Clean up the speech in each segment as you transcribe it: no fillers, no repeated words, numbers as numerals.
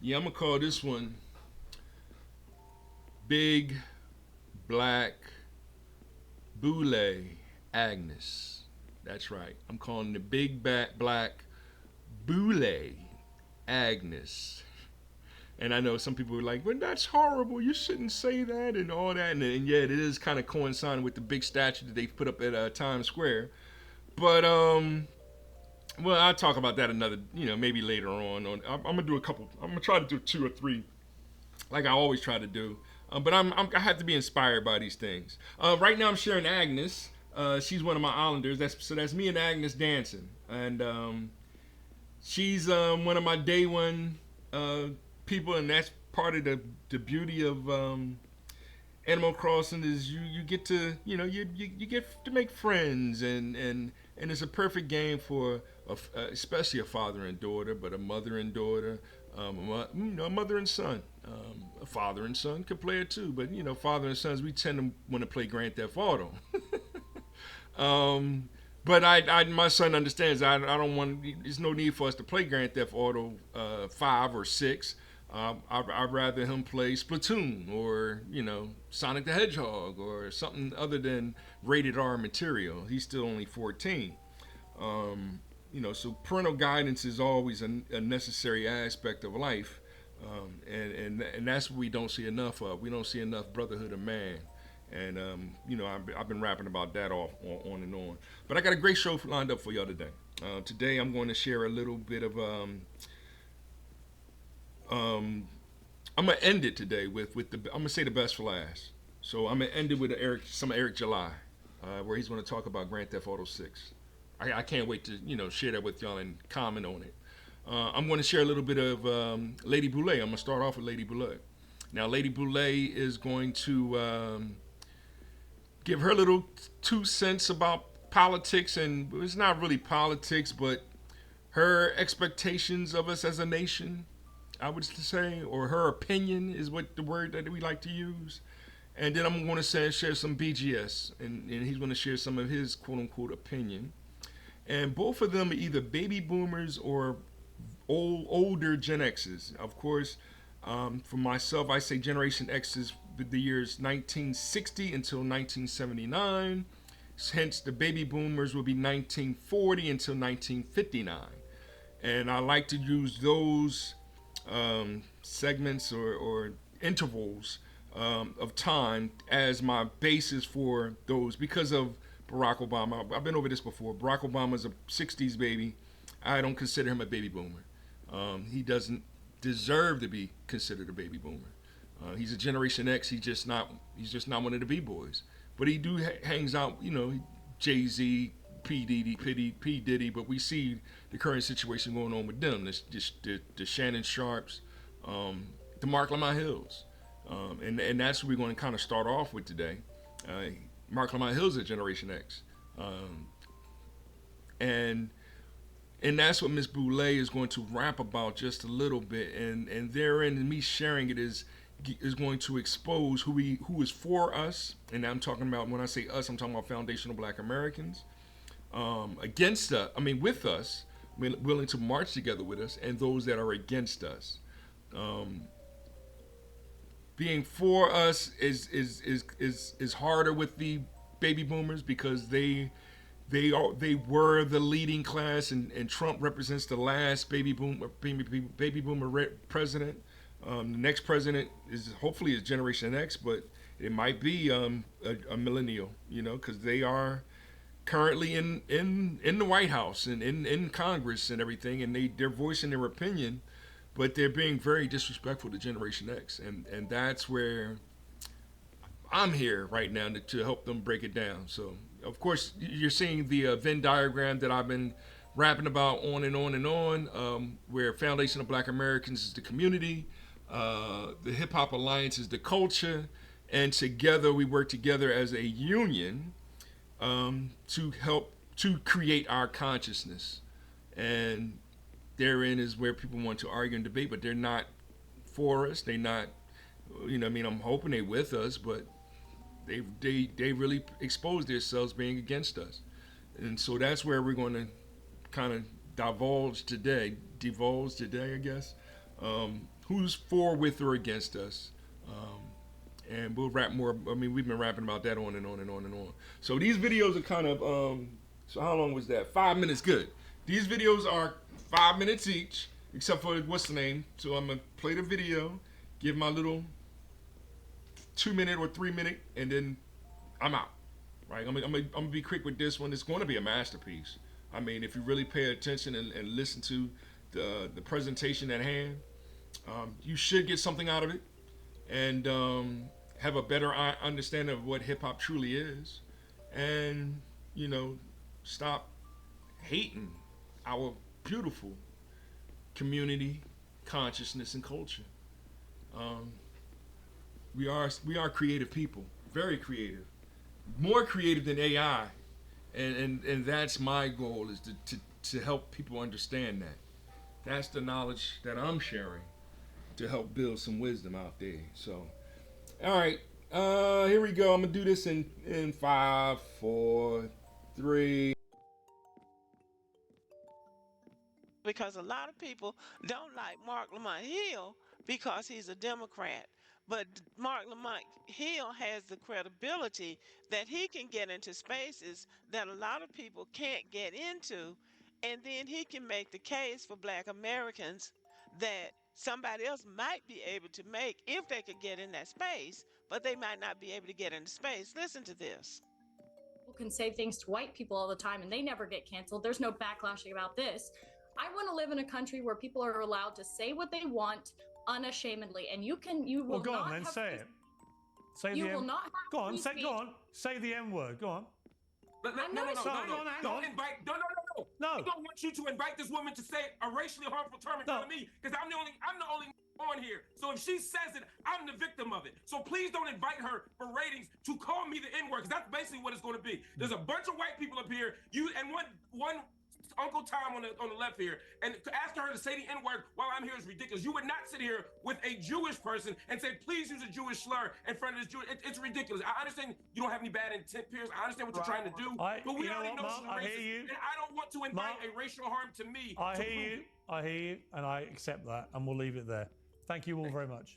Yeah, I'm gonna call this one Big Black Boule Agnes. That's right. I'm calling the Big Black Boule Agnes. And I know some people are like, "But that's horrible. You shouldn't say that," and all that. And yet, it is kind of coinciding with the big statue that they put up at Times Square. But well, I'll talk about that another, maybe later on. I'm gonna do a couple. I'm gonna try to do two or three, like I always try to do. But I have to be inspired by these things. Right now, I'm sharing Agnes. She's one of my Islanders. That's me and Agnes dancing, and she's one of my day one people, and that's part of the beauty of Animal Crossing is you get to you get to make friends, and it's a perfect game for especially a father and daughter, but a mother and daughter, a mother and son. A father and son could play it too, but father and sons, we tend to want to play Grand Theft Auto. But my son understands. I don't want. There's no need for us to play Grand Theft Auto 5 or 6. I'd rather him play Splatoon or Sonic the Hedgehog or something other than rated R material. He's still only 14. So parental guidance is always a necessary aspect of life, and that's what we don't see enough of. We don't see enough brotherhood of man. And I've been rapping about that on and on. But I got a great show lined up for y'all today. Today I'm going to share a little bit of I'm gonna end it today with the I'm gonna say the best for last. So I'm gonna end it with some Eric July, where he's gonna talk about Grand Theft Auto 6. I can't wait to share that with y'all and comment on it. I'm going to share a little bit of Lady Boule. I'm gonna start off with Lady Boule. Now Lady Boule is going to give her little 2 cents about politics, and it's not really politics, but her expectations of us as a nation, I would say, or her opinion is what the word that we like to use. And then I'm going to share some BGS, and he's going to share some of his quote unquote opinion. And both of them are either baby boomers or older Gen X's. Of course, for myself, I say Generation X is the years 1960 until 1979. Hence, the baby boomers will be 1940 until 1959. And I like to use those segments or intervals of time as my basis for those because of Barack Obama. I've been over this before. Barack Obama's a 60s baby. I don't consider him a baby boomer. He doesn't deserve to be considered a baby boomer. He's a Generation X. He's just not one of the B boys. But he hangs out. Jay Z, P Diddy. But we see the current situation going on with them. The Shannon Sharps, the Mark Lamont Hills, and that's what we're going to kind of start off with today. Mark Lamont Hills is Generation X, and that's what Miss Boule is going to rap about just a little bit, and therein, me sharing it is going to expose who is for us, and I'm talking about, when I say us, I'm talking about foundational Black Americans, against us. I mean, with us, willing to march together with us, and those that are against us. Being for us is harder with the baby boomers because they were the leading class, and Trump represents the last baby boomer president. The next president is hopefully Generation X, but it might be a millennial, because they are currently in the White House and in Congress and everything, and they're voicing their opinion, but they're being very disrespectful to Generation X, and that's where I'm here right now to help them break it down. So, of course, you're seeing the Venn diagram that I've been rapping about on and on and on, where Foundation of Black Americans is the community, the Hip Hop Alliance is the culture, and together we work together as a union to help to create our consciousness. And therein is where people want to argue and debate, but they're not for us. They're not, I'm hoping they're with us, but they really expose themselves being against us. And so that's where we're going to kind of divulge today, I guess. Who's for, with, or against us. And we'll rap more. I mean, we've been rapping about that on and on and on and on. So these videos are kind of. So how long was that? 5 minutes. Good. These videos are 5 minutes each, except for what's the name. So I'm gonna play the video, give my little 2 minute or 3 minute, and then I'm out. Right? I'm gonna be quick with this one. It's going to be a masterpiece. I mean, if you really pay attention and listen to the presentation at hand, you should get something out of it, and have a better understanding of what hip hop truly is, and you know, stop hating our beautiful community, consciousness, and culture. Um, we are creative people, very creative, more creative than AI, and that's my goal is to help people understand that. That's the knowledge that I'm sharing to help build some wisdom out there. So, all right, here we go. I'm gonna do this in five, four, three. Because a lot of people don't like Mark Lamont Hill because he's a Democrat. But Mark Lamont Hill has the credibility that he can get into spaces that a lot of people can't get into. And then he can make the case for Black Americans that somebody else might be able to make if they could get in that space, but they might not be able to get into space. Listen to this. Can say things to white people all the time and they never get canceled. There's no backlashing about this. I want to live in a country where people are allowed to say what they want unashamedly, and you will Well, go not on then, have say free, it. Say you the will M. not have Go on, free say. speech. Go on, say the M word. Go on. No. Hang on. Invite. No. No. I don't want you to invite this woman to say a racially harmful term in front of me because I'm the only on here. So if she says it, I'm the victim of it. So please don't invite her for ratings to call me the N-word because that's basically what it's going to be. There's a bunch of white people up here. You and one Uncle Tom on the left here, and to ask her to say the N-word while I'm here is ridiculous. You would not sit here with a Jewish person and say, please use a Jewish slur in front of this Jewish. It's ridiculous. I understand you don't have any bad intent, Pierce. I understand what you're trying to do, but we already know she's a racist, and I don't want to invite a racial harm to me. I hear you, and I accept that, and we'll leave it there. Thank you all very much.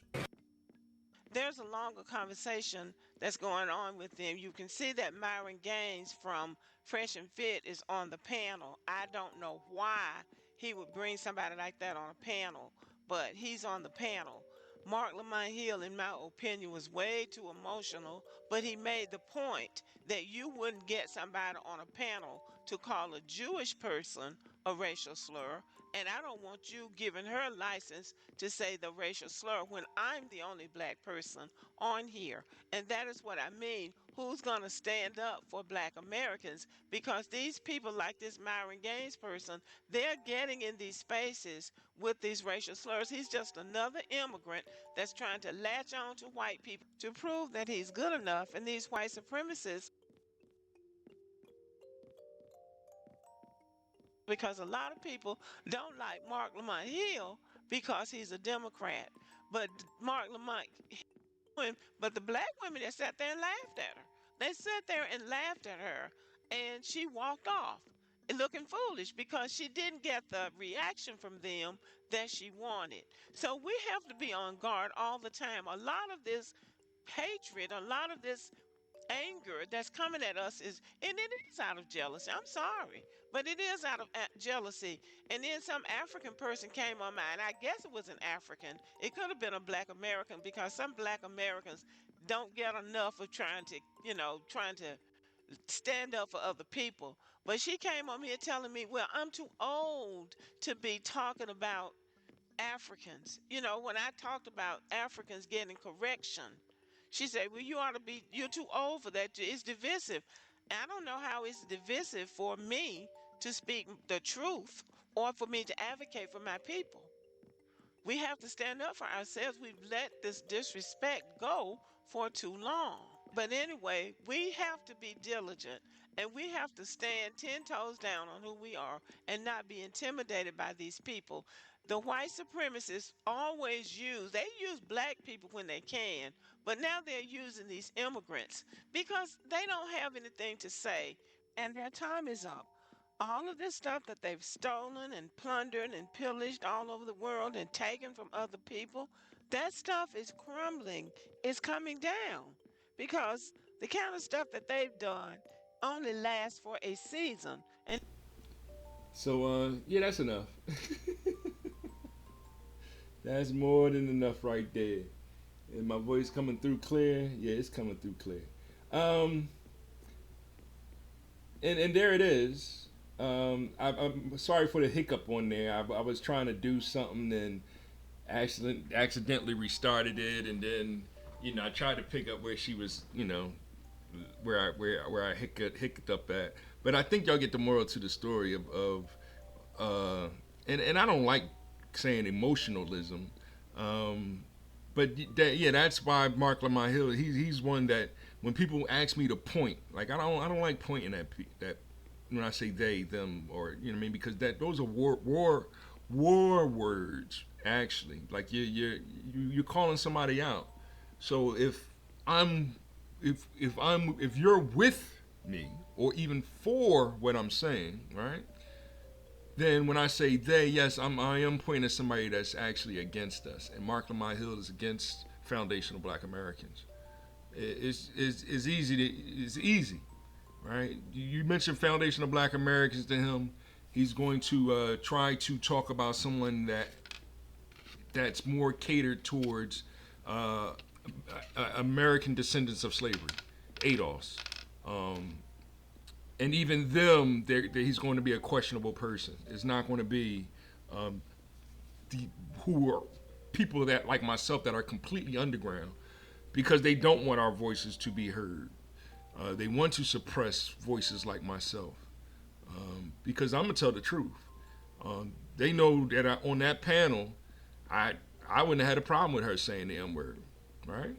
There's a longer conversation that's going on with them. You can see that Myron Gaines from Fresh and Fit is on the panel. I don't know why he would bring somebody like that on a panel, but he's on the panel. Mark Lamont Hill, in my opinion, was way too emotional, but he made the point that you wouldn't get somebody on a panel to call a Jewish person a racial slur, and I don't want you giving her license to say the racial slur when I'm the only black person on here. And that is what I mean. Who's going to stand up for black Americans? Because these people, like this Myron Gaines person, they're getting in these spaces with these racial slurs. He's just another immigrant that's trying to latch on to white people to prove that he's good enough. And these white supremacists, because a lot of people don't like Mark Lamont Hill because he's a Democrat. But Mark Lamont but the black women that sat there and laughed at her. They sat there and laughed at her, and she walked off looking foolish because she didn't get the reaction from them that she wanted. So we have to be on guard all the time. A lot of this hatred, a lot of this anger that's coming at us and it is out of jealousy. I'm sorry, but it is out of jealousy. And then some African person came on mine. I guess it was an African. It could have been a black American because some black Americans don't get enough of trying to stand up for other people. But she came on here telling me, well, I'm too old to be talking about Africans. When I talked about Africans getting correction, she said, well, you're too old for that. It's divisive. I don't know how it's divisive for me to speak the truth or for me to advocate for my people. We have to stand up for ourselves. We've let this disrespect go for too long. But anyway, we have to be diligent and we have to stand 10 toes down on who we are and not be intimidated by these people. The white supremacists they use black people when they can, but now they're using these immigrants because they don't have anything to say and their time is up. All of this stuff that they've stolen and plundered and pillaged all over the world and taken from other people, that stuff is crumbling. It's coming down because the kind of stuff that they've done only lasts for a season. And So yeah, that's enough. That's more than enough right there. And my voice coming through clear? Yeah, it's coming through clear. Um, and there it is. I'm sorry for the hiccup on there. I was trying to do something and accidentally restarted it, and then I tried to pick up where she was, where I hiccuped up at. But I think y'all get the moral to the story and I don't like saying emotionalism, but that's why Mark Lamont Hill. He's one that when people ask me to point, like I don't like pointing at that when I say they them or what I mean, because those are war words actually. Like you're calling somebody out. So if you're with me or even for what I'm saying, right? Then when I say they, yes, I am pointing at somebody that's actually against us. And Mark Lamont Hill is against foundational Black Americans. It's easy, right? You mention foundational Black Americans to him, he's going to try to talk about someone that's more catered towards American descendants of slavery, ADOS. And even them, he's going to be a questionable person. It's not going to be who are people that like myself that are completely underground because they don't want our voices to be heard. They want to suppress voices like myself because I'm gonna tell the truth. They know that on that panel, I wouldn't have had a problem with her saying the M word, right?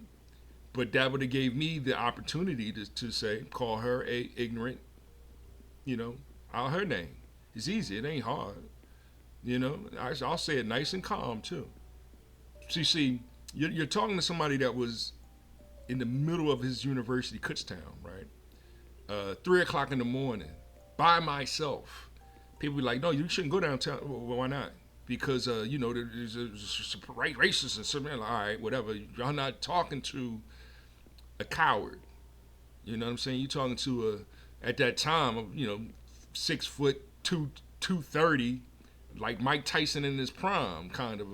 But that would have gave me the opportunity to say, call her a ignorant, out her name. It's easy. It ain't hard. I'll say it nice and calm too. See, you're talking to somebody that was in the middle of his university, Kutztown, right? 3 o'clock in the morning, by myself. People be like, no, you shouldn't go downtown. Well, why not? Because there's racist and something. Like, all right, whatever. Y'all not talking to a coward. You know what I'm saying? You're talking to at that time, 6'2", 230, like Mike Tyson in his prime, kind of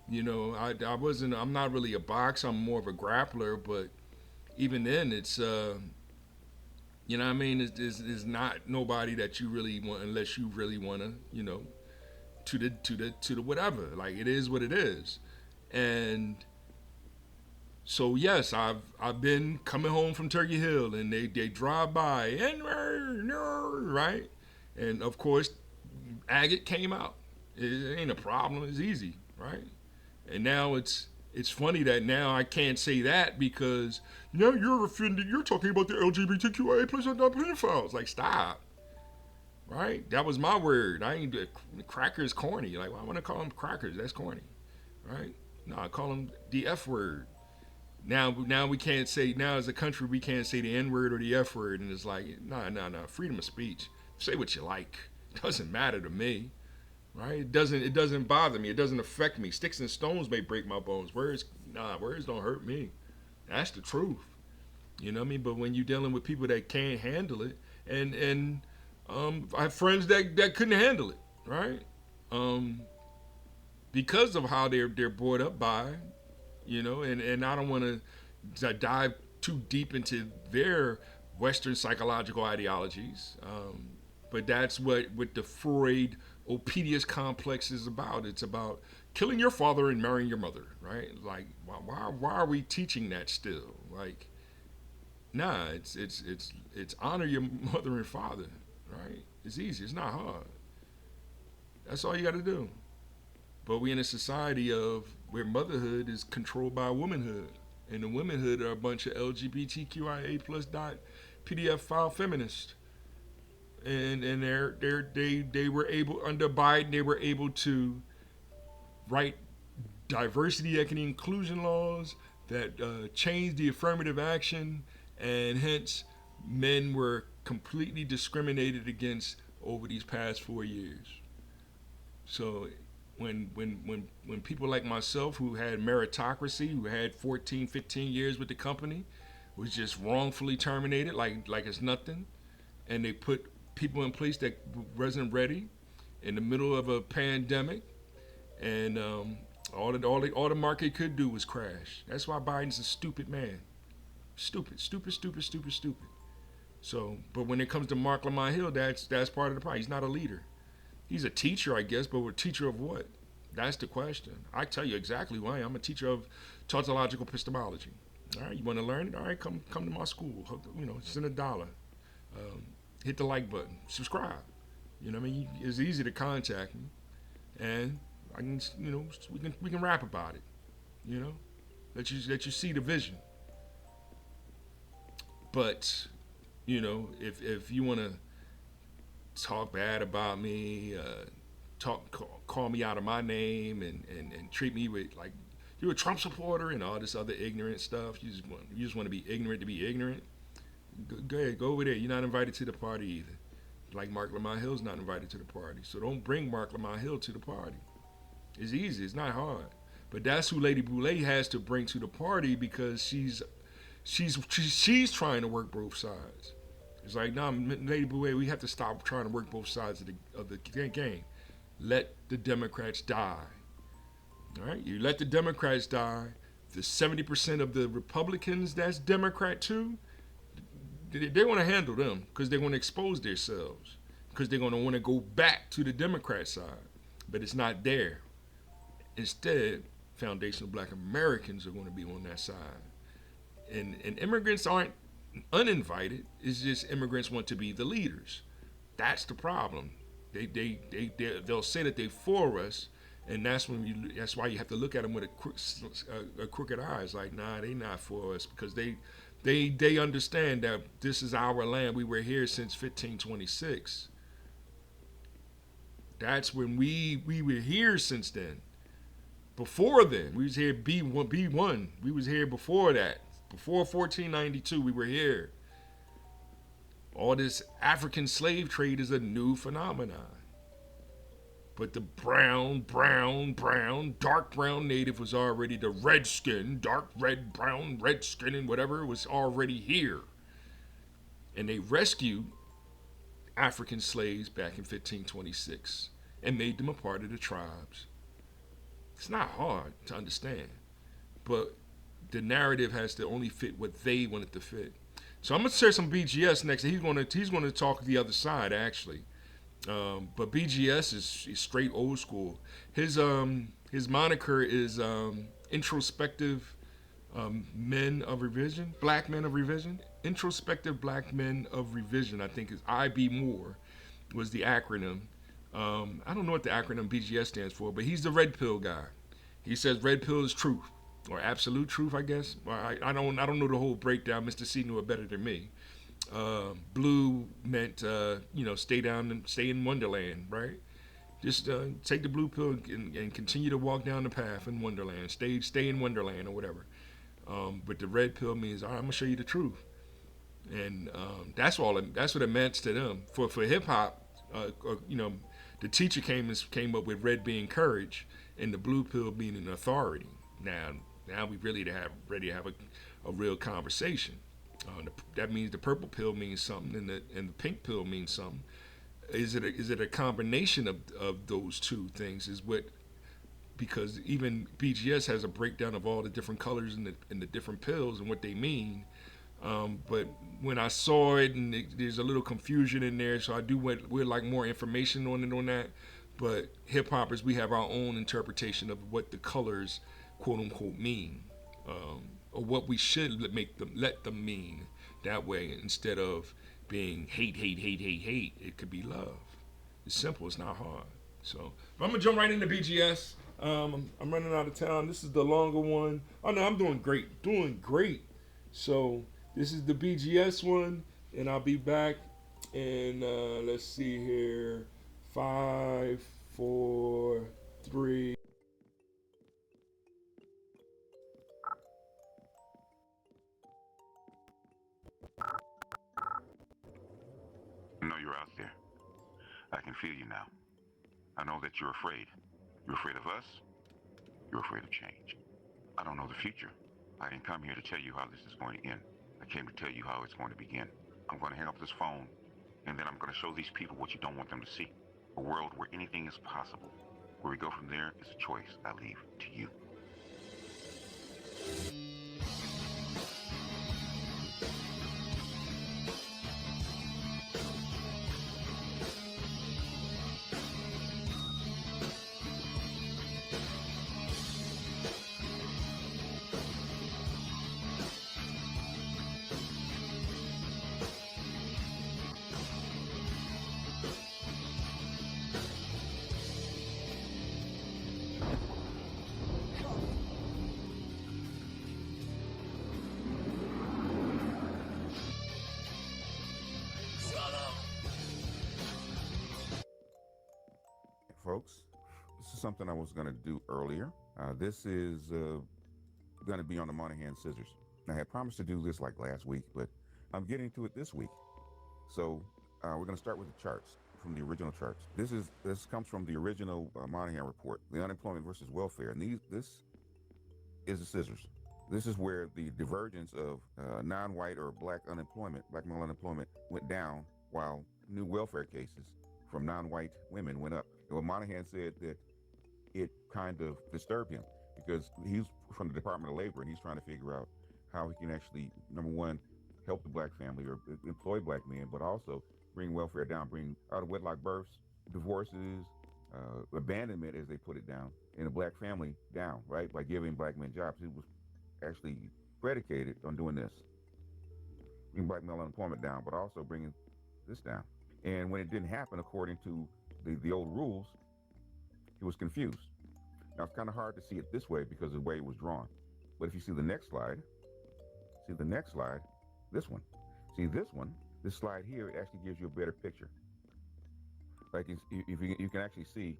I wasn't. I'm not really a boxer. I'm more of a grappler. But even then, it's what I mean. It's not nobody that you really want unless you really want to, to the whatever. Like it is what it is, and so yes, I've been coming home from Turkey Hill, and they drive by and right, and of course, agate came out. It ain't a problem. It's easy, right? And now it's funny that now I can't say that because you're offended. You're talking about the LGBTQIA plus pedophiles. Like stop, right? That was my word. I ain't crackers corny. Like well, I want to call them crackers. That's corny, right? No, I call them the F word. Now we can't say, now as a country we can't say the N word or the F word, and it's like no, freedom of speech. Say what you like. It doesn't matter to me, right? It doesn't bother me. It doesn't affect me. Sticks and stones may break my bones. Words don't hurt me. That's the truth. You know what I mean? But when you're dealing with people that can't handle it, and I have friends that couldn't handle it, right? Because of how they're brought up by. And I don't want to dive too deep into their Western psychological ideologies, but that's what the Freud Oedipus complex is about. It's about killing your father and marrying your mother, right? Like, why are we teaching that still? Like, nah, it's honor your mother and father, right? It's easy. It's not hard. That's all you got to do. But we in a society of where motherhood is controlled by womanhood, and the womanhood are a bunch of LGBTQIA plus PDF file feminists, and they were able under Biden they were able to write diversity, equity, inclusion laws that changed the affirmative action, and hence men were completely discriminated against over these past 4 years. So when people like myself who had meritocracy, who had 14, 15 years with the company, was just wrongfully terminated like it's nothing, and they put people in place that wasn't ready in the middle of a pandemic, and all the market could do was crash. That's why Biden's a stupid man. Stupid, stupid, stupid, stupid, stupid. So, but when it comes to Mark Lamont Hill, that's part of the problem. He's not a leader. He's a teacher, I guess, but a teacher of what? That's the question. I tell you exactly why. I'm a teacher of tautological epistemology. All right, you want to learn it? All right, come to my school. Send $1. Hit the like button. Subscribe. You know what I mean? It's easy to contact me, and I can, we can rap about it. You know, let you see the vision. But, if you want to talk bad about me, call me out of my name, and treat me with like you're a Trump supporter and all this other ignorant stuff. You just want to be ignorant to be ignorant. Go ahead, go over there. You're not invited to the party either. Like Mark Lamont Hill's not invited to the party, so don't bring Mark Lamont Hill to the party. It's easy. It's not hard. But that's who Lady Boule has to bring to the party because she's trying to work both sides. It's like, nah, Lady Boule, we have to stop trying to work both sides of the game. Let the Democrats die. All right, you let the Democrats die. The 70% of the Republicans that's Democrat too, they want to handle them because they're going to expose themselves because they're going to want to go back to the Democrat side, but it's not there. Instead, foundational Black Americans are going to be on that side, and immigrants aren't uninvited. It's just immigrants want to be the leaders. That's the problem. They'll say that they for us, and that's why you have to look at them with a crooked eye. It's like, nah, they not for us because they understand that this is our land. We were here since 1526. That's when we were here since then. Before then, we was here B1. We was here before that. Before 1492, we were here. All this African slave trade is a new phenomenon. But the brown, dark brown native was already the redskin, dark red, brown, redskin, and whatever was already here. And they rescued African slaves back in 1526 and made them a part of the tribes. It's not hard to understand, but the narrative has to only fit what they want it to fit. So I'm gonna share some BGS next. He's gonna talk the other side actually, but BGS is straight old school. His moniker is introspective men of revision, black men of revision, introspective black men of revision. I think is IB Moore was the acronym. I don't know what the acronym BGS stands for, but he's the red pill guy. He says red pill is truth or absolute truth, I guess. I don't know the whole breakdown. Mr. C knew it better than me. Blue meant stay in Wonderland, right? Just take the blue pill and continue to walk down the path in Wonderland. Stay in Wonderland or whatever. But the red pill means, all right, I'm gonna show you the truth, and that's what it meant to them. For hip hop, the teacher came up with red being courage and the blue pill being an authority. Now we ready to have a real conversation. That means the purple pill means something and the pink pill means something. Is it a combination of those two things? Because even BGS has a breakdown of all the different colors and the different pills and what they mean. But when I saw it, and there's a little confusion in there, so I would like more information on that. But hip hoppers, we have our own interpretation of what the colors, quote unquote, mean, or what we should let them mean. That way, instead of being hate, it could be love. It's simple. It's not hard. So, but I'm gonna jump right into BGS. I'm running out of time. This is the longer one. Oh no, I'm doing great. So this is the BGS one, and I'll be back. And let's see here, 5, 4, 3. I know you're out there. I can feel you now. I know that you're afraid. You're afraid of us. You're afraid of change. I don't know the future. I didn't come here to tell you how this is going to end. I came to tell you how it's going to begin. I'm going to hang up this phone, and then I'm going to show these people what you don't want them to see. A world where anything is possible. Where we go from there is a choice I leave to you. Folks, this is something I was going to do earlier. This is going to be on the Monahan scissors. I had promised to do this like last week, but I'm getting to it this week. So we're going to start with the charts from the original charts. This comes from the original Monahan report, the unemployment versus welfare, and this is the scissors. This is where the divergence of non-white or black unemployment, black male unemployment, went down, while new welfare cases from non-white women went up. Well, Monahan said that it kind of disturbed him because he's from the Department of Labor and he's trying to figure out how he can actually, number one, help the black family or employ black men, but also bring welfare down, bring out of wedlock births, divorces, abandonment, as they put it down, in a black family down, right? By giving black men jobs. It was actually predicated on doing this, bring black male unemployment down, but also bringing this down. And when it didn't happen according to the old rules, he was confused. Now it's kind of hard to see it this way because of the way it was drawn. But if you see the next slide, this one. See this one, this slide here, it actually gives you a better picture. Like if you can actually see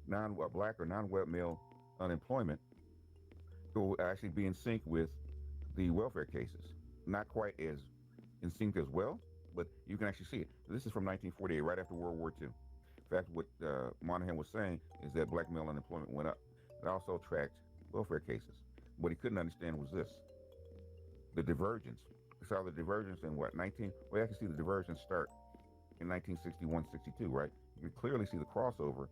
black or non-white male unemployment will actually be in sync with the welfare cases. Not quite as in sync as well, but you can actually see it. This is from 1948, right after World War II. In fact, what Monahan was saying is that black male unemployment went up. It also tracked welfare cases. What he couldn't understand was this, the divergence. We saw the divergence in what, we actually see the divergence start in 1961-62, right? You can clearly see the crossover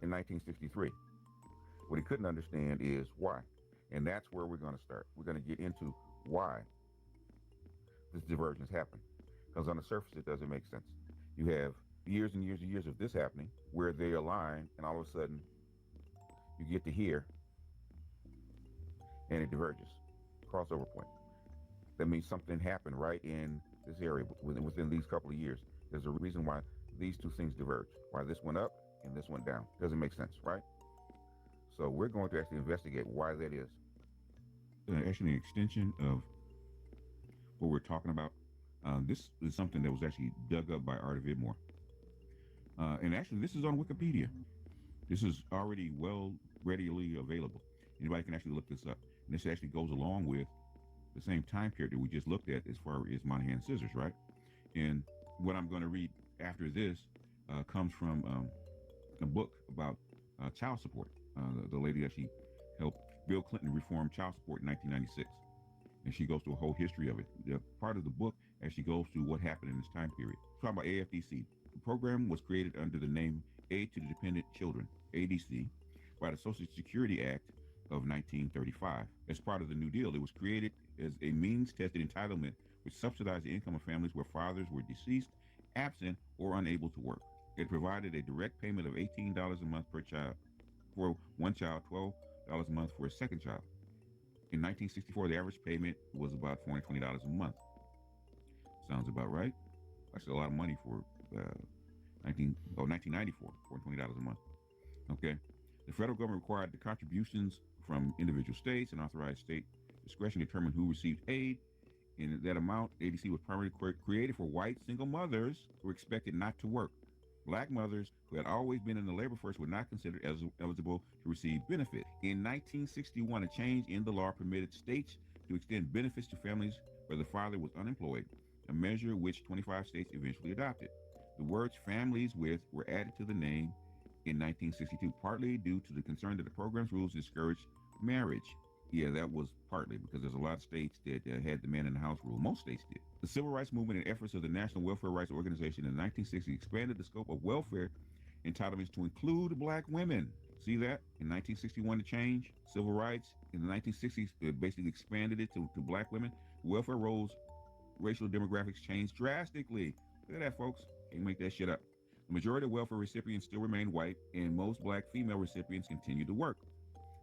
in 1963. What he couldn't understand is why. And that's where we're going to start. We're going to get into why this divergence happened. Because on the surface, it doesn't make sense. You have years and years and years of this happening where they align, and all of a sudden you get to here and it diverges. Crossover point. That means something happened right in this area within these couple of years. There's a reason why these two things diverge. Why this went up and this went down. Doesn't make sense, right? So we're going to actually investigate why that is. Actually, an extension of what we're talking about. This is something that was actually dug up by Art of Idmore. And actually, this is on Wikipedia. This is already readily available. Anybody can actually look this up. And this actually goes along with the same time period that we just looked at as far as Monahan scissors, right? And what I'm going to read after this comes from a book about child support. The lady that she helped Bill Clinton reform child support in 1996. And she goes through a whole history of it. Part of the book actually goes through what happened in this time period. Talking about AFDC. The program was created under the name Aid to the Dependent Children, ADC, by the Social Security Act of 1935. As part of the New Deal, it was created as a means-tested entitlement which subsidized the income of families where fathers were deceased, absent, or unable to work. It provided a direct payment of $18 a month per child for one child, $12 a month for a second child. In 1964, the average payment was about $420 a month. Sounds about right. Actually, a lot of money for 1994, $420 a month. Okay. The federal government required the contributions from individual states and authorized state discretion to determine who received aid. In that amount, ADC was primarily created for white single mothers who were expected not to work. Black mothers who had always been in the labor force were not considered eligible to receive benefit. In 1961, a change in the law permitted states to extend benefits to families where the father was unemployed, a measure which 25 states eventually adopted. The words families with were added to the name in 1962, partly due to the concern that the program's rules discouraged marriage. Yeah, that was partly because there's a lot of states that had the man in the house rule. Most states did. The civil rights movement and efforts of the National Welfare Rights Organization in 1960 expanded the scope of welfare entitlements to include black women. See that? In 1961, the change, civil rights. In the 1960s, it basically expanded it to black women. Welfare roles, racial demographics changed drastically. Look at that, folks. Can't make that shit up. The majority of welfare recipients still remain white, and most black female recipients continue to work.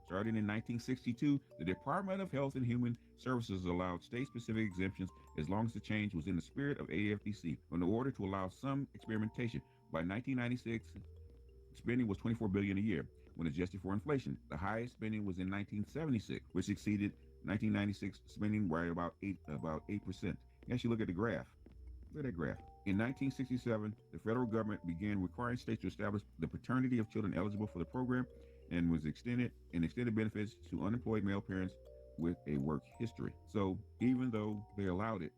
Starting in 1962, the Department of Health and Human Services allowed state-specific exemptions as long as the change was in the spirit of AFDC, in order to allow some experimentation. By 1996, spending was $24 billion a year when adjusted for inflation. The highest spending was in 1976, which exceeded 1996 spending by about 8%. You actually look at the graph. Look at that graph. In 1967, the federal government began requiring states to establish the paternity of children eligible for the program, and was extended benefits to unemployed male parents with a work history. So even though they allowed it,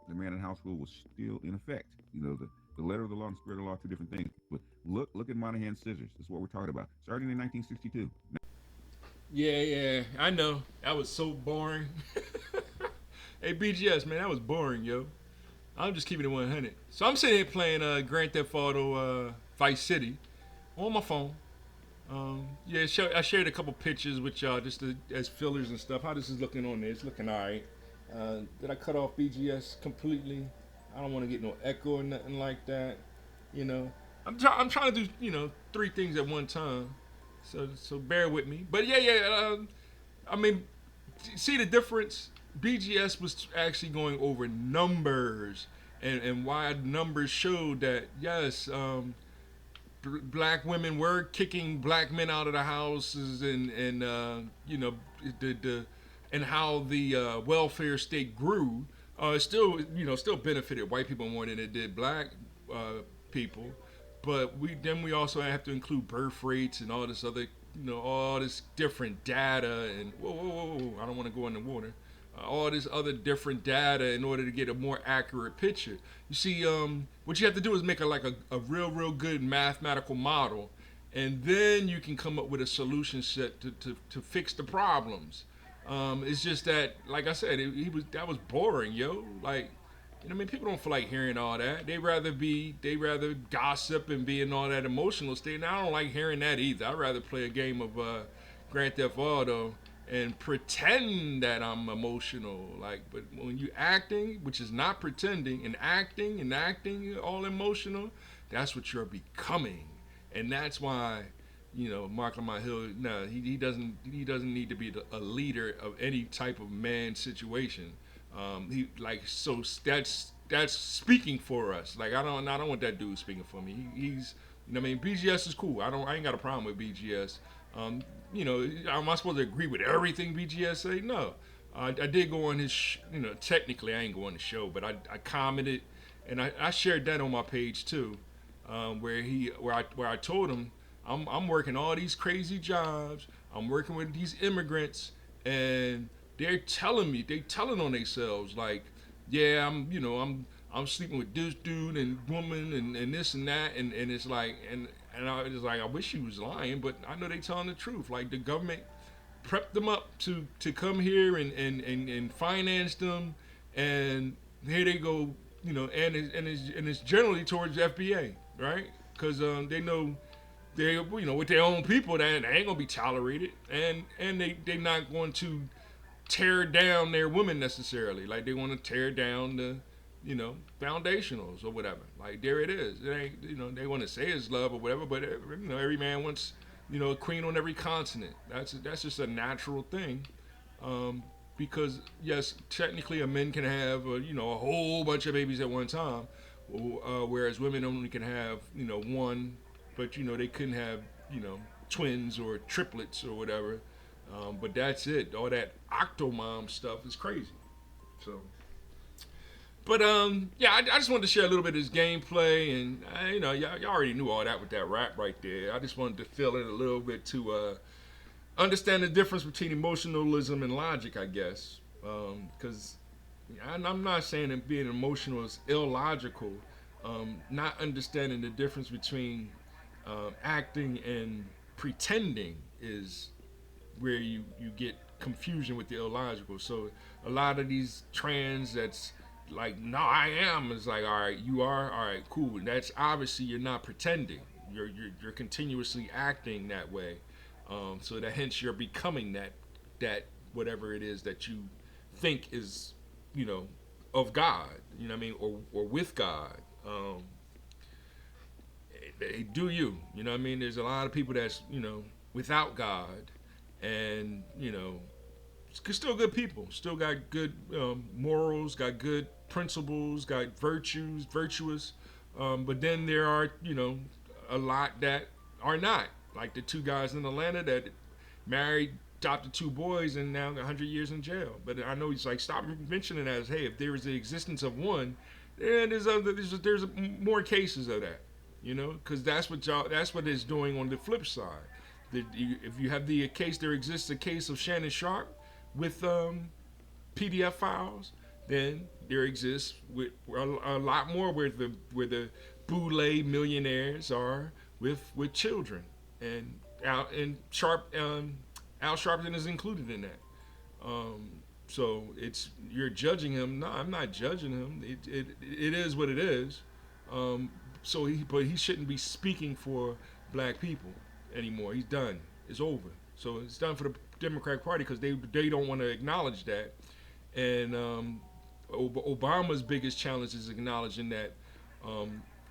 the man in the house rule was still in effect. You know, the letter of the law and spirit of the law are two different things. But look at Monahan's scissors. That's what we're talking about. Starting in 1962. Yeah, I know. That was so boring. Hey, BGS, man, that was boring, yo. I'm just keeping it 100. So I'm sitting here playing Grand Theft Auto Vice City on my phone. I shared a couple pictures with y'all just as fillers and stuff. How this is looking on there? It's looking all right. Did I cut off BGS completely? I don't want to get no echo or nothing like that. You know, I'm trying to do 3 things at one time. So bear with me. But I mean, see the difference? BGS was actually going over numbers and why numbers showed that yes. Black women were kicking black men out of the houses, and and how the welfare state grew. Still benefited white people more than it did black people. But we also have to include birth rates and all this other all this different data and whoa, I don't want to go in the water. All this other different data in order to get a more accurate picture. You see, what you have to do is make a real good mathematical model, and then you can come up with a solution set to fix the problems. It's just that, like I said, that was boring, yo. Like, people don't feel like hearing all that. They rather gossip and be in all that emotional state. And I don't like hearing that either. I'd rather play a game of Grand Theft Auto and pretend that I'm emotional. But when you acting, which is not pretending, and acting all emotional, that's what you're becoming. And that's why, Mark Lamont Hill, no, he doesn't need to be a leader of any type of man situation. That's speaking for us. I don't want that dude speaking for me. He's BGS is cool. I ain't got a problem with BGS. Am I supposed to agree with everything BGS say? No. I did go on his, technically I ain't go on the show, but I commented, and I shared that on my page too, where I told him I'm working all these crazy jobs. I'm working with these immigrants, and they're telling on themselves yeah, I'm sleeping with this dude and woman and this and that, and it's and I was I wish he was lying, but I know they telling the truth. The government prepped them up to come here and finance them, and here they go, and it's generally towards the FBA, right? Because they know they with their own people that they ain't gonna be tolerated, and they're not going to tear down their women necessarily. They want to tear down the foundationals or whatever. There it is. It ain't, they want to say it's love or whatever, but every man wants, a queen on every continent. That's just a natural thing. Because yes, technically a man can have, a whole bunch of babies at one time, whereas women only can have, one, but they couldn't have, twins or triplets or whatever. But that's it. All that Octomom stuff is crazy. So. But I just wanted to share a little bit of this gameplay, and y'all already knew all that with that rap right there. I just wanted to fill in a little bit to understand the difference between emotionalism and logic, I guess. Because I'm not saying that being emotional is illogical. not understanding the difference between acting and pretending is where you get confusion with the illogical. So a lot of these trans that's like, no, I am, is like, all right, you are, all right, cool. That's obviously you're not pretending. You're continuously acting that way. So that hence you're becoming that whatever it is that you think is, you know, of God. You know what I mean, or with God. They do you. You know what I mean? There's a lot of people that's, you know, without God, and you know, still good people, still got good morals, got good principles, got virtues, virtuous. But then there are, you know, a lot that are not. Like the two guys in Atlanta that married, adopted two boys, and now 100 years in jail. But I know he's like, stop mentioning that as, hey, if there is the existence of one, then there's more cases of that. You know, because that's what it's doing on the flip side. If you have the case, there exists a case of Shannon Sharp with PDF files, then there exists with a lot more where the Boule millionaires are with children, and Al Sharpton is included in that. So it's, you're judging him. No, I'm not judging him. It is what it is. But he shouldn't be speaking for black people anymore. He's done. It's over. So it's done for the Democratic Party because they don't want to acknowledge that. And Obama's biggest challenge is acknowledging that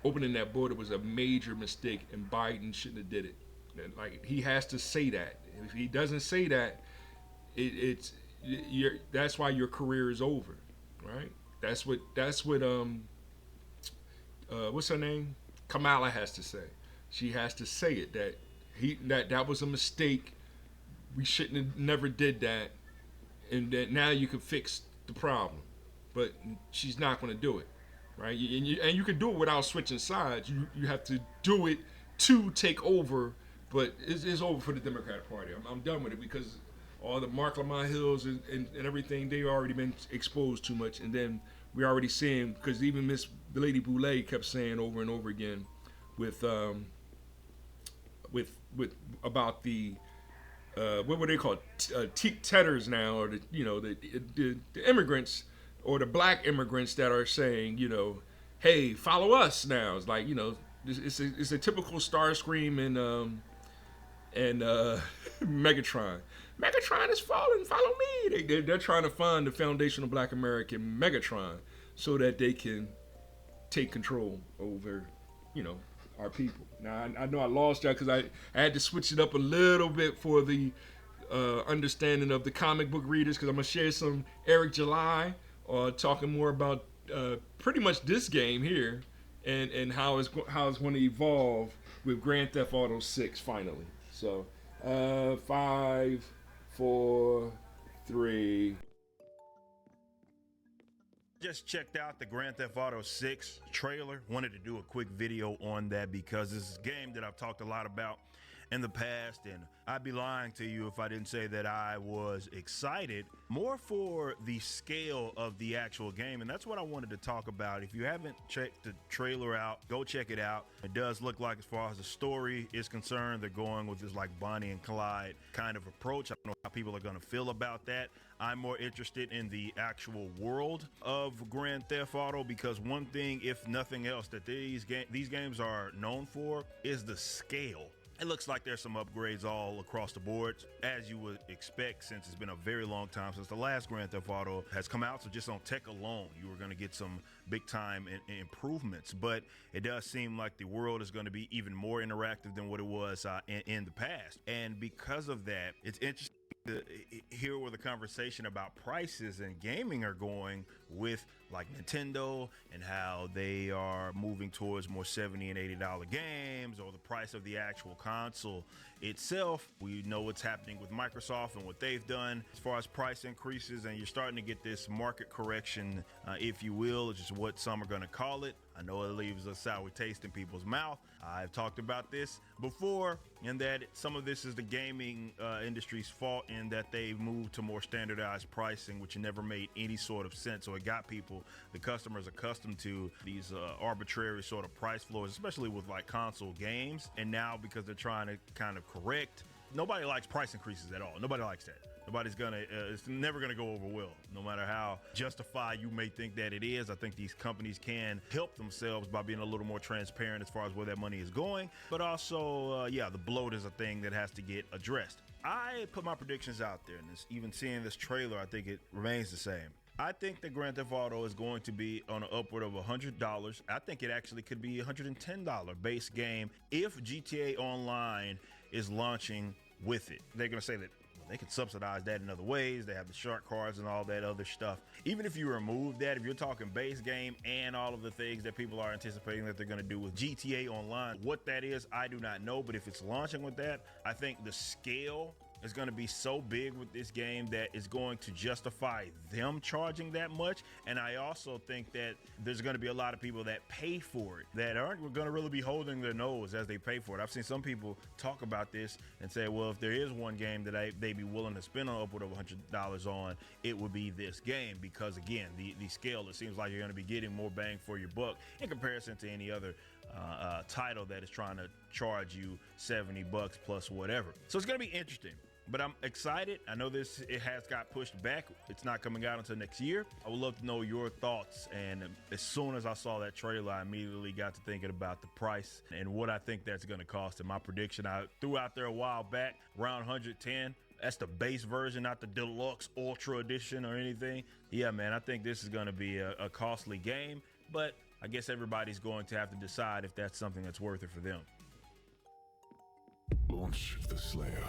opening that border was a major mistake, and Biden shouldn't have did it. And, like, he has to say that. If he doesn't say that, that's why your career is over, right? That's what what's her name? Kamala has to say. She has to say it, that was a mistake. We shouldn't have never did that, and that now you can fix the problem. But she's not going to do it, right? And you can do it without switching sides. You have to do it to take over, but it's over for the Democratic Party. I'm done with it because all the Mark Lamont Hills and everything, they've already been exposed too much, and then we're already seeing, because even the lady Boule kept saying over and over again with about the what were they called, tetters now, or the immigrants, or the black immigrants that are saying, you know, hey, follow us now. It's like, you know, it's a typical Starscream and Megatron. Megatron is falling, follow me. They're trying to find the foundational black American Megatron so that they can take control over, you know, our people. Now, I know I lost that because I had to switch it up a little bit for the understanding of the comic book readers, because I'm going to share some Eric July talking more about pretty much this game here and how it's going to evolve with Grand Theft Auto 6 finally. So, 5, 4, 3. Just checked out the Grand Theft Auto 6 trailer. Wanted to do a quick video on that because this is a game that I've talked a lot about in the past, and I'd be lying to you if I didn't say that I was excited more for the scale of the actual game, and that's what I wanted to talk about. If you haven't checked the trailer out, go check it out. It does look like, as far as the story is concerned, they're going with this like Bonnie and Clyde kind of approach. I don't know how people are going to feel about that. I'm more interested in the actual world of Grand Theft Auto, because one thing, if nothing else, that these games are known for is the scale. It looks like there's some upgrades all across the board, as you would expect, since it's been a very long time since the last Grand Theft Auto has come out. So just on tech alone, you were going to get some big time improvements. But it does seem like the world is going to be even more interactive than what it was in the past. And because of that, it's interesting to hear where the conversation about prices and gaming are going with like Nintendo, and how they are moving towards more $70 and $80 games, or the price of the actual console itself. We know what's happening with Microsoft and what they've done as far as price increases, and you're starting to get this market correction, if you will, which is what some are going to call it. I know it leaves a sour taste in people's mouth. I've talked about this before, and that some of this is the gaming industry's fault in that they've moved to more standardized pricing, which never made any sort of sense. So it got people, the customers, accustomed to these arbitrary sort of price floors, especially with like console games. And now because they're trying to kind of correct, nobody likes price increases at all. Nobody likes that. Nobody's gonna, it's never gonna go over well, no matter how justified you may think that it is. I think these companies can help themselves by being a little more transparent as far as where that money is going. But also, yeah, the bloat is a thing that has to get addressed. I put my predictions out there, and even seeing this trailer, I think it remains the same. I think that Grand Theft Auto is going to be on an upward of $100. I think it actually could be a $110 base game if GTA Online is launching with it. They're gonna say that they can subsidize that in other ways. They have the shark cards and all that other stuff. Even if you remove that, if you're talking base game and all of the things that people are anticipating that they're going to do with GTA Online, what that is, I do not know. But if it's launching with that, I think the scale is going to be so big with this game that it's going to justify them charging that much. And I also think that there's going to be a lot of people that pay for it that aren't going to really be holding their nose as they pay for it. I've seen some people talk about this and say, well, if there is one game that they'd be willing to spend on upward of $100 on, it would be this game. Because again, the scale, it seems like you're going to be getting more bang for your buck in comparison to any other title that is trying to charge you $70 plus whatever. So it's going to be interesting. But I'm excited. I know it has got pushed back. It's not coming out until next year. I would love to know your thoughts. And as soon as I saw that trailer, I immediately got to thinking about the price and what I think that's going to cost. And my prediction I threw out there a while back, around 110. That's the base version, not the deluxe ultra edition or anything. Yeah, man, I think this is going to be a costly game. But I guess everybody's going to have to decide if that's something that's worth it for them. Launch the Slayer.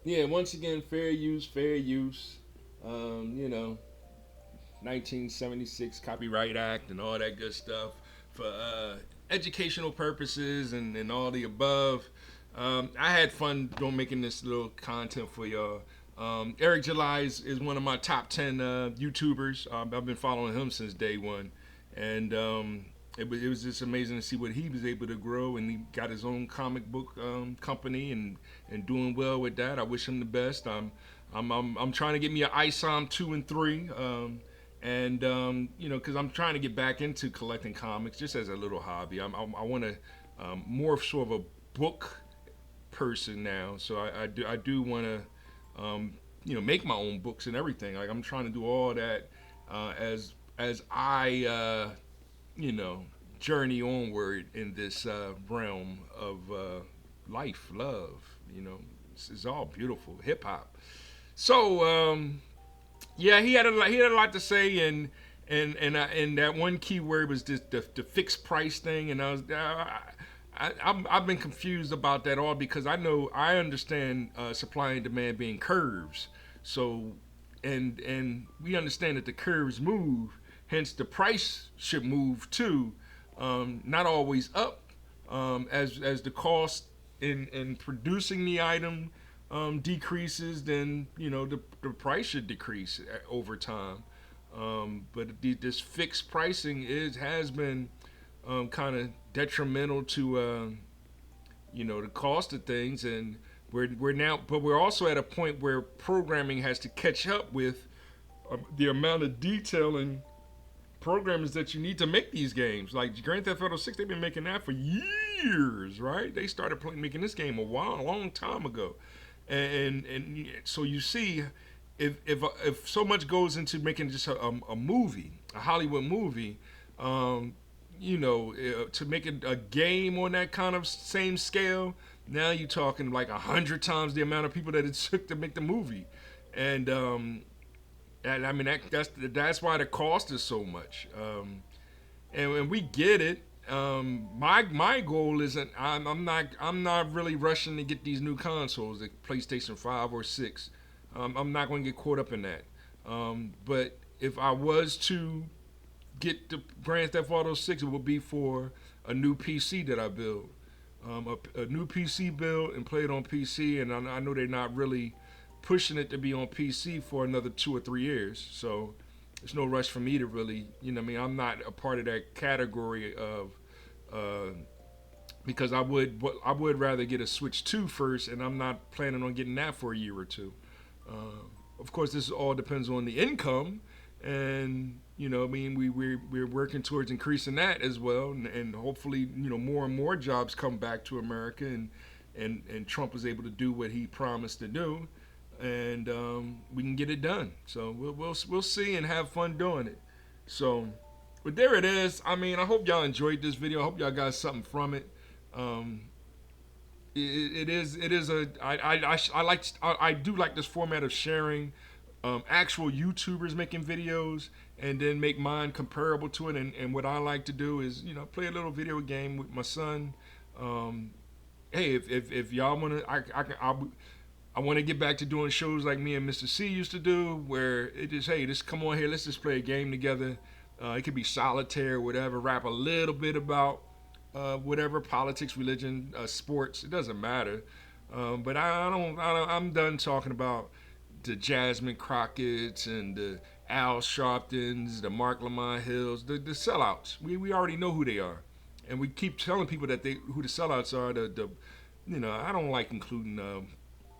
Yeah, once again, fair use. 1976 Copyright Act and all that good stuff for educational purposes and all the above. I had fun making this little content for y'all. Eric July is one of my top 10 YouTubers. I've been following him since day one. And it was just amazing to see what he was able to grow, and he got his own comic book company and doing well with that. I wish him the best. I'm trying to get me an ISOM 2 and 3, because I'm trying to get back into collecting comics just as a little hobby. I want to more sort of a book person now, so I do want to make my own books and everything. Like I'm trying to do all that as I journey onward in this realm of life, love. It's all beautiful hip hop. So yeah, he had a lot to say, and that one key word was just the fixed price thing, and I've been confused about that all because I understand supply and demand being curves. So and we understand that the curves move. Hence, the price should move too, not always up, as the cost in producing the item decreases. Then the price should decrease over time. But this fixed pricing has been kind of detrimental to the cost of things, and we're also at a point where programming has to catch up with the amount of detailing programs that you need to make these games. Like Grand Theft Auto 6, they've been making that for years, right? They started making this game a long time ago, and so you see, if so much goes into making just a movie, a Hollywood movie, to make it a game on that kind of same scale, now you're talking like 100 times the amount of people that it took to make the movie, and I mean that's why the cost is so much, and we get it. My goal isn't. I'm not really rushing to get these new consoles, the PlayStation 5 or 6. I'm not going to get caught up in that. But if I was to get the Grand Theft Auto 6, it would be for a new PC that I build. a new PC build and play it on PC. And I know they're not really pushing it to be on PC for another 2 or 3 years. So there's no rush for me to really, I'm not a part of that category of, because I would rather get a Switch 2 first, and I'm not planning on getting that for a year or two. Of course, this all depends on the income, and we're working towards increasing that as well, and hopefully more and more jobs come back to America, and Trump is able to do what he promised to do, and we can get it done. So we'll see and have fun doing it. So, but there it is. I hope y'all enjoyed this video. I hope y'all got something from it. I do like this format of sharing actual YouTubers making videos and then make mine comparable to it. And what I like to do is, play a little video game with my son. Hey, if y'all want to, I want to get back to doing shows like me and Mr. C used to do, where it just, hey, just come on here, let's just play a game together. It could be solitaire, whatever. Rap a little bit about whatever, politics, religion, sports. It doesn't matter. But I'm done talking about the Jasmine Crockett's and the Al Sharptons, the Mark Lamont Hills, the sellouts. We already know who they are, and we keep telling people that who the sellouts are. I don't like including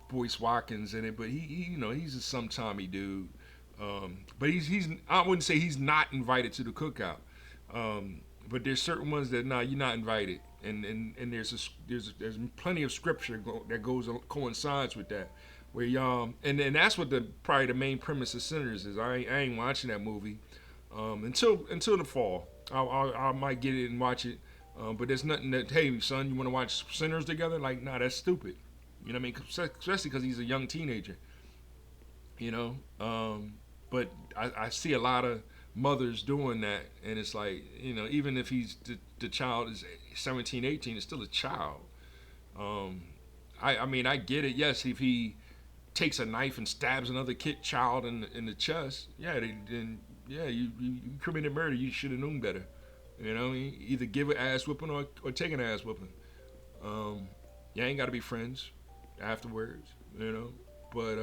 Boyce Watkins in it, but he's a sometimey dude. But he's I wouldn't say he's not invited to the cookout. But there's certain ones that you're not invited, and there's plenty of scripture that coincides with that, where y'all and that's what probably the main premise of Sinners is. I ain't watching that movie until the fall. I might get it and watch it, but there's nothing that, hey son, you want to watch Sinners together? Like, nah, that's stupid. You know what I mean? Especially because he's a young teenager. But I see a lot of mothers doing that, and it's like, even if the child is 17, 18, it's still a child. I get it. Yes, if he takes a knife and stabs another child in the chest, then you committed murder. You should have known better. Either give an ass whooping or take an ass whooping. You ain't got to be friends afterwards, but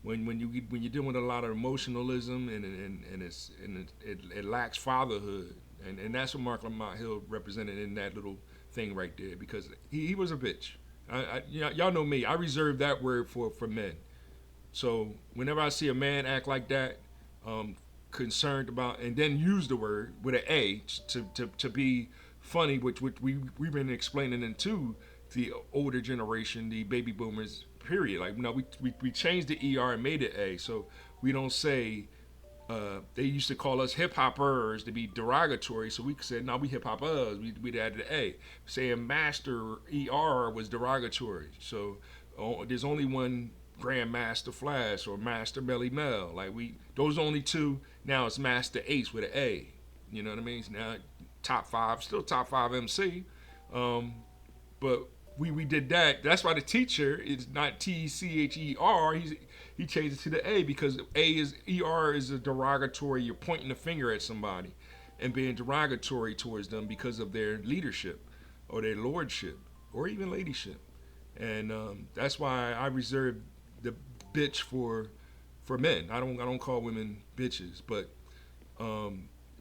when you're dealing with a lot of emotionalism and it lacks fatherhood, and that's what Mark Lamont Hill represented in that little thing right there, because he was a bitch. Y'all know me. I reserve that word for men. So whenever I see a man act like that, concerned about, and then use the word with an A to be funny, which we've been explaining into the older generation, the baby boomers, period. Like, we changed the ER and made it A, so we don't say, they used to call us hip hoppers to be derogatory, so we said, no, we hip hoppers. We'd added the A. Saying master ER was derogatory, so there's only one Grandmaster Flash or Master Melly Mel. Like, those only two. Now it's Master Ace with an A. You know what I mean? Now top 5, still top 5 MC, but we did that. That's why the teacher is not TCHER. He changed it to the A, because ER is a derogatory. You're pointing the finger at somebody and being derogatory towards them because of their leadership or their lordship or even ladyship. And that's why I reserve the bitch for men. I don't call women bitches, but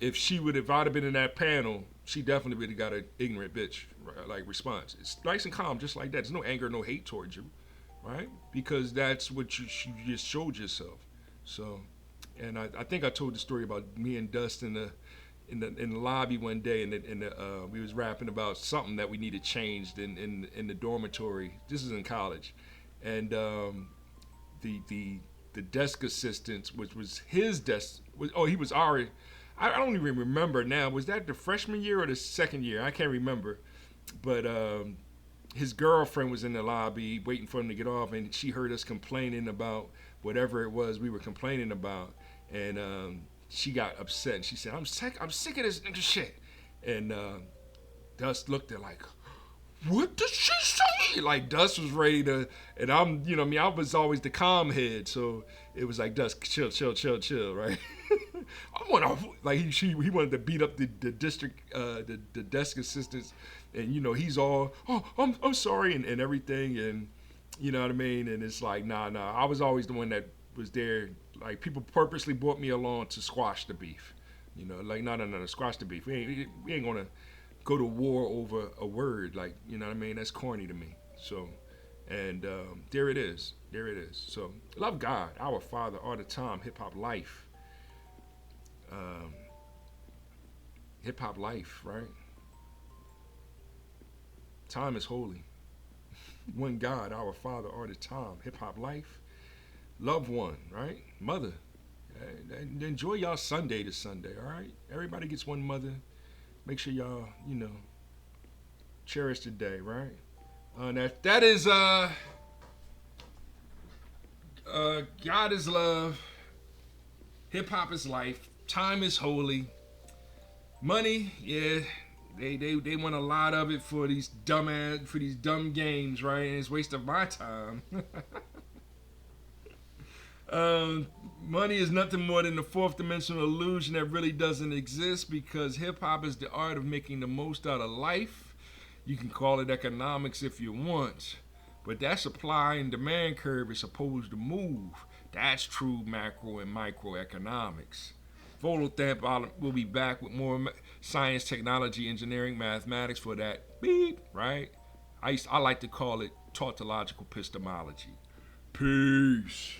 if I'd have been in that panel, she definitely would have got an ignorant bitch like response. It's nice and calm, just like that. There's no anger, no hate towards you, right? Because that's what you just showed yourself. So, and I think I told the story about me and Dust in the lobby one day, and we was rapping about something that we needed changed in the dormitory. This is in college, and the desk assistant, which was his desk, he was already. I don't even remember now. Was that the freshman year or the second year? I can't remember. But his girlfriend was in the lobby waiting for him to get off, and she heard us complaining about whatever it was we were complaining about, and she got upset. And she said, "I'm sick of this nigga shit." And Dust looked at like, "What did she say?" Like, Dust was ready to, and I'm, I was always the calm head, so it was like, Dust, chill, right? I want to, like, he wanted to beat up the district, the desk assistants, and you know he's all, oh, I'm sorry, and everything, and you know what I mean. And it's like, nah. I was always the one that was there. Like people purposely brought me along to squash the beef. You know, like no, squash the beef. We ain't gonna go to war over a word. Like you know what I mean. That's corny to me. So, and there it is. So love God, our Father, all the time. Hip hop life. Hip hop life, right? Time is holy. One God, our Father, all the time. Hip hop life. Loved one, right? Mother. Enjoy y'all Sunday to Sunday, all right? Everybody gets one mother. Make sure y'all, you know, cherish the day, right? That is God is love. Hip hop is life. Time is holy. Money, yeah, they want a lot of it for these dumb games, right? And it's a waste of my time. Money is nothing more than a fourth dimensional illusion that really doesn't exist, because hip hop is the art of making the most out of life. You can call it economics if you want, but that supply and demand curve is supposed to move. That's true macro and microeconomics. Volothamp will be back with more science, technology, engineering, mathematics for that beep, right? I like to call it tautological epistemology. Peace.